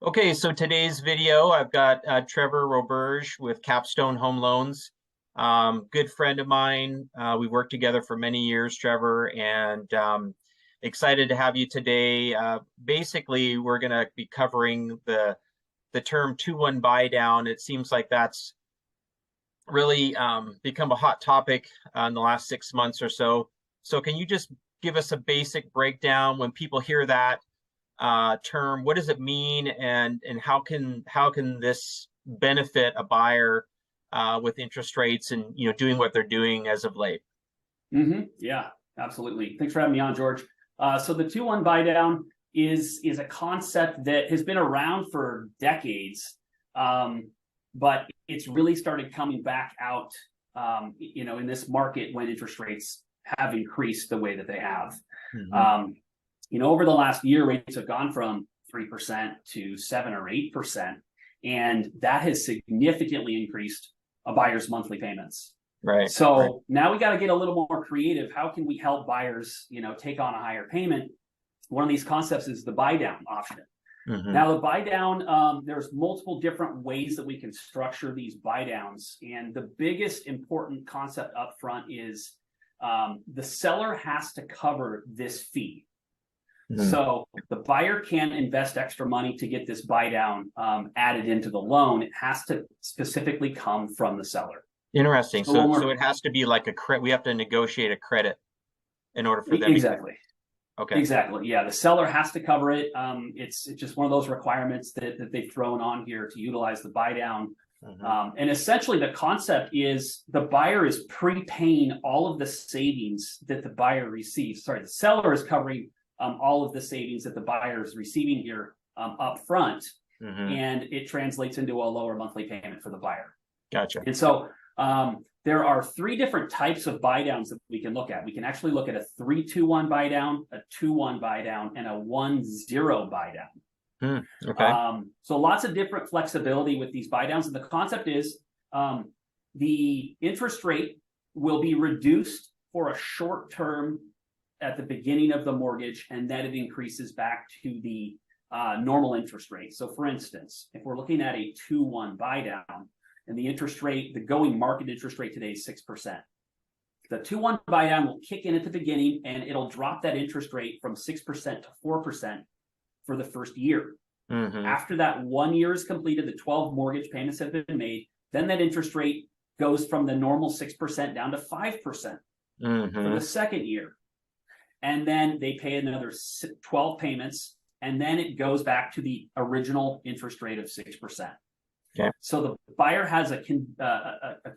Okay, so today's video, I've got Trevor Roberge with Capstone Home Loans. Good friend of mine. We've worked together for many years, Trevor, and excited to have you today. Basically, we're going to be covering the term 2-1 buy down. It seems like that's really become a hot topic in the last 6 months or so. So can you just give us a basic breakdown when people hear that term? What does it mean, and how can this benefit a buyer with interest rates and doing what they're doing as of late? Yeah, absolutely. Thanks for having me on, George. So the 2-1 buy down is a concept that has been around for decades, but it's really started coming back out, in this market when interest rates have increased the way that they have. Over the last year, rates have gone from 3% to 7 or 8%, and that has significantly increased a buyer's monthly payments. Right. So now we got to get a little more creative. How can we help buyers, take on a higher payment? One of these concepts is the buy down option. Now, the buy down, there's multiple different ways that we can structure these buy downs, and the biggest important concept up front is the seller has to cover this fee. So the buyer can't invest extra money to get this buy down added into the loan. It has to specifically come from the seller. Interesting. So it has to be like a credit. We have to negotiate a credit in order for them. Exactly. Okay. Exactly. Yeah, the seller has to cover it. It's just one of those requirements that they've thrown on here to utilize the buy down. And essentially, the concept is the buyer is prepaying all of the savings that the buyer receives. Sorry, the seller is covering all of the savings that the buyer is receiving here up front, and it translates into a lower monthly payment for the buyer. Gotcha. And so there are 3 different types of buy downs that we can look at. We can actually look at a 3-2-1 buy down, a 2-1 buy down, and a 1-0 buy down. Okay. So lots of different flexibility with these buy downs, and the concept is the interest rate will be reduced for a short term at the beginning of the mortgage, and then it increases back to the normal interest rate. So for instance, if we're looking at a 2-1 buy down, and the interest rate, the going market interest rate today is 6%. The 2-1 buy down will kick in at the beginning, and it'll drop that interest rate from 6% to 4% for the first year. After that 1 year is completed, the 12 mortgage payments have been made, then that interest rate goes from the normal 6% down to 5% for the second year. And then they pay another 12 payments, and then it goes back to the original interest rate of 6%. Okay. So the buyer has a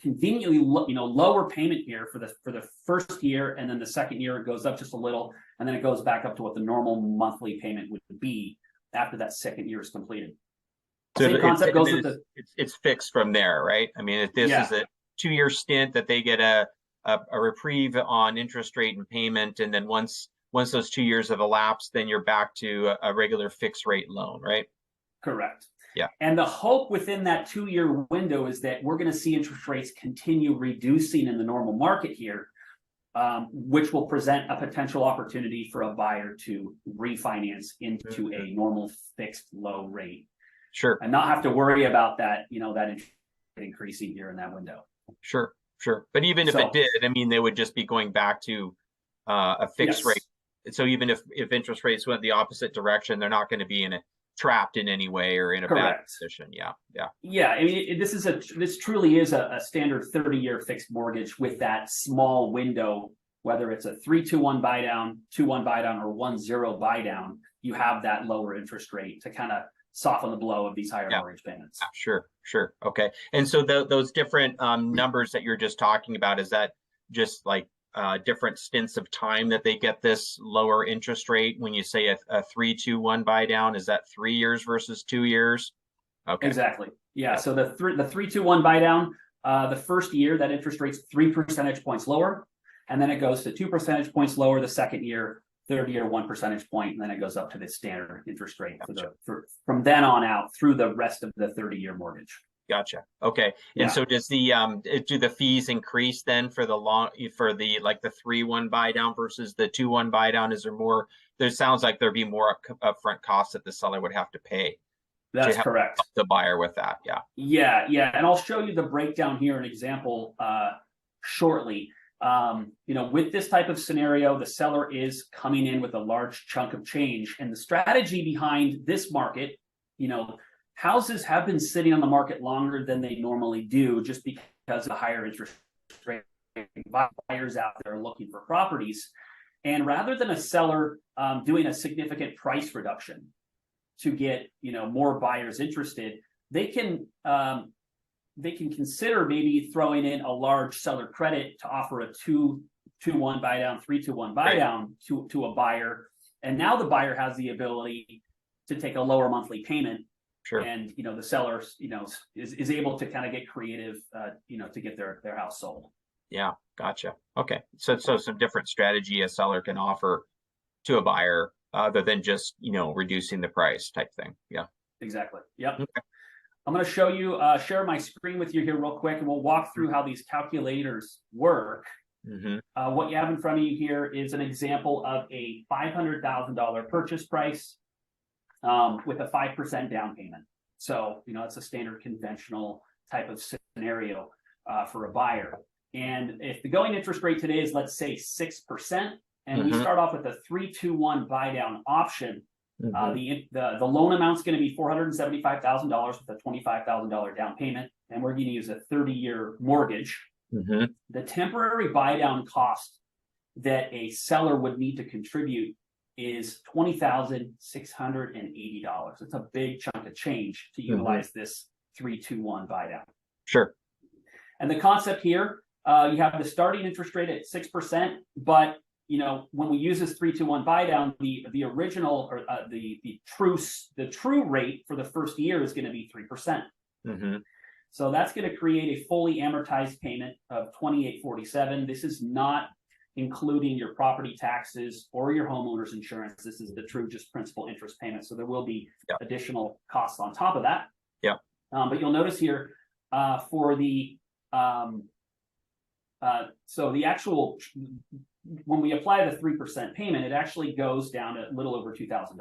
conveniently lower payment here for the first year, and then the second year it goes up just a little, and then it goes back up to what the normal monthly payment would be after that second year is completed. So same concept goes with it's fixed from there, right? I mean, if this is a 2-year stint that they get a reprieve on interest rate and payment, and then once those 2 years have elapsed, then you're back to a regular fixed rate loan, right? Correct. Yeah. And the hope within that 2-year window is that we're going to see interest rates continue reducing in the normal market here, which will present a potential opportunity for a buyer to refinance into a normal fixed low rate. Sure. And not have to worry about that, that interest rate increasing here in that window. Sure. But even if it did, I mean, they would just be going back to a fixed rate. So even if interest rates went the opposite direction, they're not going to be trapped in any way or in a bad position. Yeah. I mean, this truly is a standard 30-year fixed mortgage with that small window. Whether it's a 3-2-1 buy down, 2-1 buy down, or 1-0 buy down, you have that lower interest rate to kind of soften the blow of these higher mortgage payments. Sure. Okay. And so those different numbers that you're just talking about, is that just like different stints of time that they get this lower interest rate? When you say a 3-2-1 buy down, is that 3 years versus 2 years? Okay. Exactly. Yeah. So the 3-2-1 buy down, the first year that interest rate's 3 percentage points lower, and then it goes to 2 percentage points lower the second year, third year 1 percentage point, and then it goes up to the standard interest rate from then on out through the rest of the 30-year mortgage. Gotcha. Okay. And so does do the fees increase then for the 3-1 buy down versus the 2-1 buy down? Is there more? There sounds like there'd be more upfront costs that the seller would have to pay. That's correct. The buyer with that. Yeah. Yeah. And I'll show you the breakdown here, an example shortly. With this type of scenario, the seller is coming in with a large chunk of change. And the strategy behind this market, houses have been sitting on the market longer than they normally do just because of the higher interest rate. Buyers out there looking for properties. And rather than a seller doing a significant price reduction to get more buyers interested, they can consider maybe throwing in a large seller credit to offer a 2-2-1 buy down, 3-2-1 buy down to a buyer, and now the buyer has the ability to take a lower monthly payment. Sure. And the seller is able to kind of get creative to get their house sold. Yeah, gotcha. Okay, so some different strategy a seller can offer to a buyer other than just reducing the price type thing. Yeah, exactly. Yep. Okay. I'm going to show you share my screen with you here real quick, and we'll walk through how these calculators work. What you have in front of you here is an example of a $500,000 purchase price with a 5% down payment. So it's a standard conventional type of scenario for a buyer. And if the going interest rate today is, let's say, 6%, and we start off with a 3-2-1 buy down option, the loan amount's going to be $475,000 with a $25,000 down payment, and we're going to use a 30-year mortgage. The temporary buy down cost that a seller would need to contribute is $20,680. It's a big chunk of change to utilize this 3-2-1 buy down. Sure. And the concept here, you have the starting interest rate at 6%, but when we use this 3-2-1 buy down, the original or the true rate for the first year is going to be 3%. So that's going to create a fully amortized payment of $2,847. This is not including your property taxes or your homeowner's insurance. This is the true just principal interest payment. So there will be additional costs on top of that. Yeah. But you'll notice here for the so the actual, when we apply the 3% payment, it actually goes down to a little over $2,000.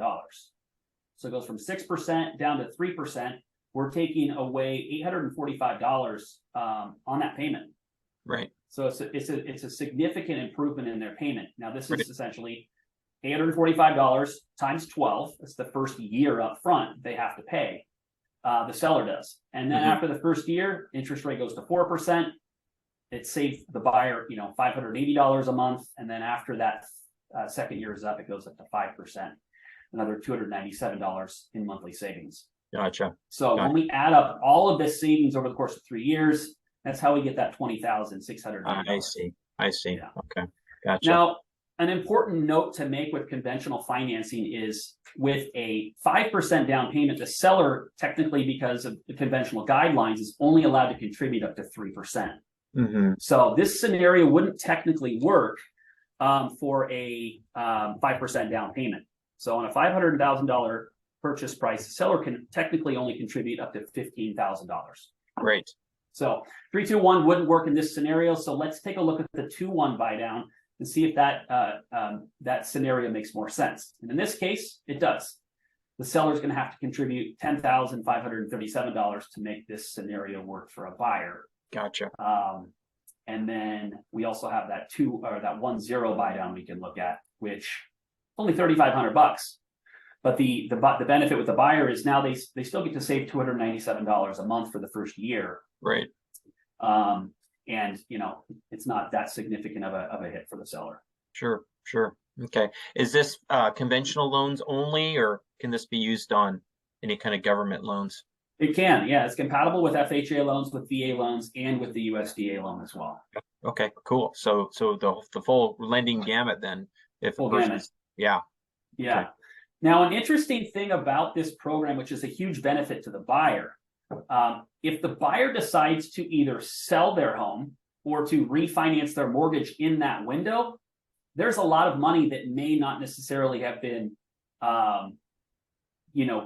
So it goes from 6% down to 3%. We're taking away $845 on that payment. Right. So it's a significant improvement in their payment. Now this is essentially $845 times 12. That's the first year up front they have to pay. The seller does, and then after the first year, interest rate goes to 4%. It saves the buyer, $580 a month, and then after that second year is up, it goes up to 5%, another $297 in monthly savings. Gotcha. So when we add up all of this savings over the course of 3 years, that's how we get that $20,600. I see. Yeah. Okay. Gotcha. Now, an important note to make with conventional financing is with a 5% down payment, the seller, technically because of the conventional guidelines, is only allowed to contribute up to 3%. So this scenario wouldn't technically work for a 5% down payment. So on a $500,000 purchase price, the seller can technically only contribute up to $15,000. Great. So 3-2-1 wouldn't work in this scenario. So let's take a look at the 2-1 buy down and see if that scenario makes more sense. And in this case, it does. The seller is going to have to contribute $10,537 to make this scenario work for a buyer. Gotcha. And then we also have that 1-0 buy down we can look at, which only $3,500. But the benefit with the buyer is now they still get to save $297 a month for the first year. Right. And it's not that significant of a hit for the seller. Sure. Okay. Is this conventional loans only, or can this be used on any kind of government loans? It can, yeah. It's compatible with FHA loans, with VA loans, and with the USDA loan as well. Okay, cool. So the full lending gamut then. Full gamut. Yeah. Okay. Now, an interesting thing about this program, which is a huge benefit to the buyer, if the buyer decides to either sell their home or to refinance their mortgage in that window, there's a lot of money that may not necessarily have been,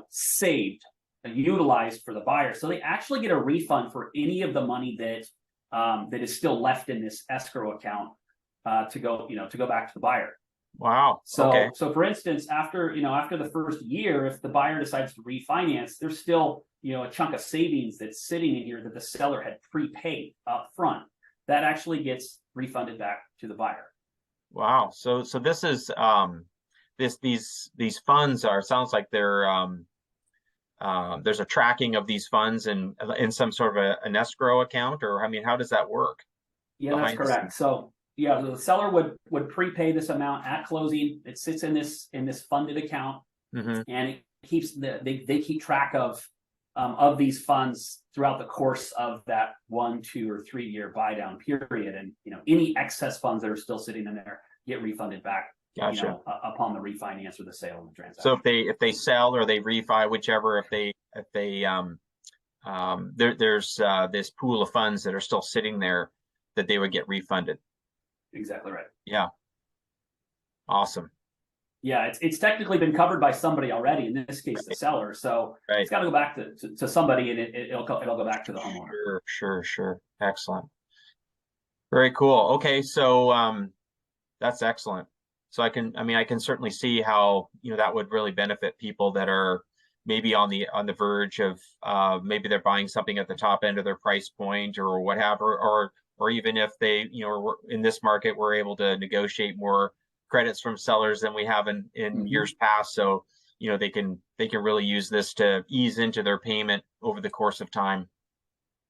saved and utilized for the buyer. So they actually get a refund for any of the money that is still left in this escrow account to go back to the buyer. Wow. So, Okay. so for instance, after the first year, if the buyer decides to refinance, there's still a chunk of savings that's sitting in here that the seller had prepaid up front. That actually gets refunded back to the buyer. Wow. So this is these funds sounds like they're there's a tracking of these funds in some sort of an escrow account, or I mean, how does that work? Yeah, that's correct. So yeah, the seller would prepay this amount at closing. It sits in this funded account, and it keeps they keep track of these funds throughout the course of that 1, 2, or 3 year buy down period. And any excess funds that are still sitting in there get refunded back. Gotcha. Upon the refinance or the sale of the transaction. So if they sell or they refi, whichever, if they there's this pool of funds that are still sitting there that they would get refunded. Exactly right. Yeah. Awesome. Yeah, it's technically been covered by somebody already. In this case, the seller. So it's got to go back to somebody, and it'll go back to the homeowner. Sure. Excellent. Very cool. Okay, so that's excellent. So I can certainly see how that would really benefit people that are maybe on the verge of maybe they're buying something at the top end of their price point or whatever, or even if they in this market we're able to negotiate more credits from sellers than we have in years past. So they can really use this to ease into their payment over the course of time.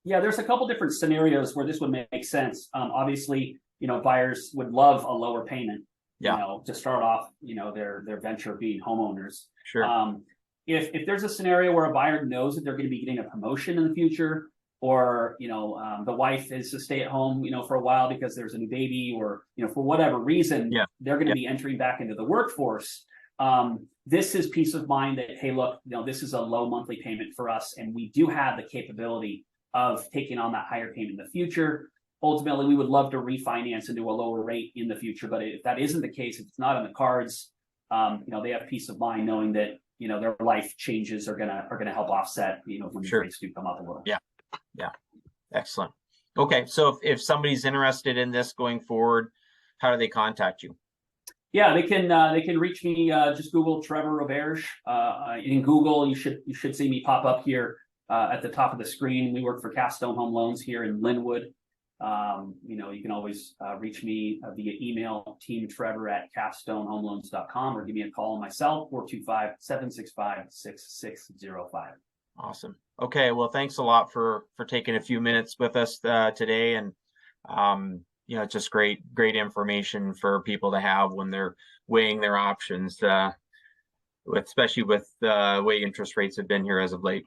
Yeah, there's a couple different scenarios where this would make sense. Obviously, buyers would love a lower payment. To start off, their venture being homeowners. Sure. If there's a scenario where a buyer knows that they're going to be getting a promotion in the future, or the wife is to stay at home, for a while because there's a new baby, or for whatever reason, they're going to be entering back into the workforce. This is peace of mind that, hey, look, this is a low monthly payment for us, and we do have the capability of taking on that higher payment in the future. Ultimately, we would love to refinance and do a lower rate in the future, but if that isn't the case, if it's not in the cards, they have peace of mind knowing that their life changes are gonna help offset when the rates do come up a little. Yeah, excellent. Okay, so if somebody's interested in this going forward, how do they contact you? Yeah, they can reach me. Just Google Trevor Roberge. In Google, you should see me pop up here at the top of the screen. We work for Capstone Home Loans here in Linwood. You can always reach me via email, teamtrevor@capstonehomeloans.com, or give me a call on myself, 425-765-6605. Awesome. Okay, well, thanks a lot for taking a few minutes with us today, and it's just great information for people to have when they're weighing their options, especially with the way interest rates have been here as of late.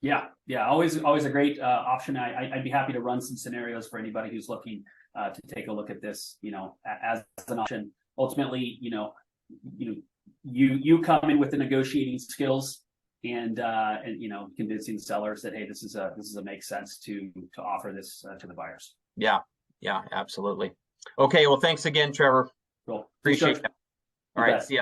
Yeah, always a great option. I'd be happy to run some scenarios for anybody who's looking to take a look at this, as an option. Ultimately, you come in with the negotiating skills and convincing the sellers that, hey, this is a makes sense to offer this to the buyers. Yeah, absolutely. Okay, well, thanks again, Trevor. Cool. Appreciate it. All right, see ya.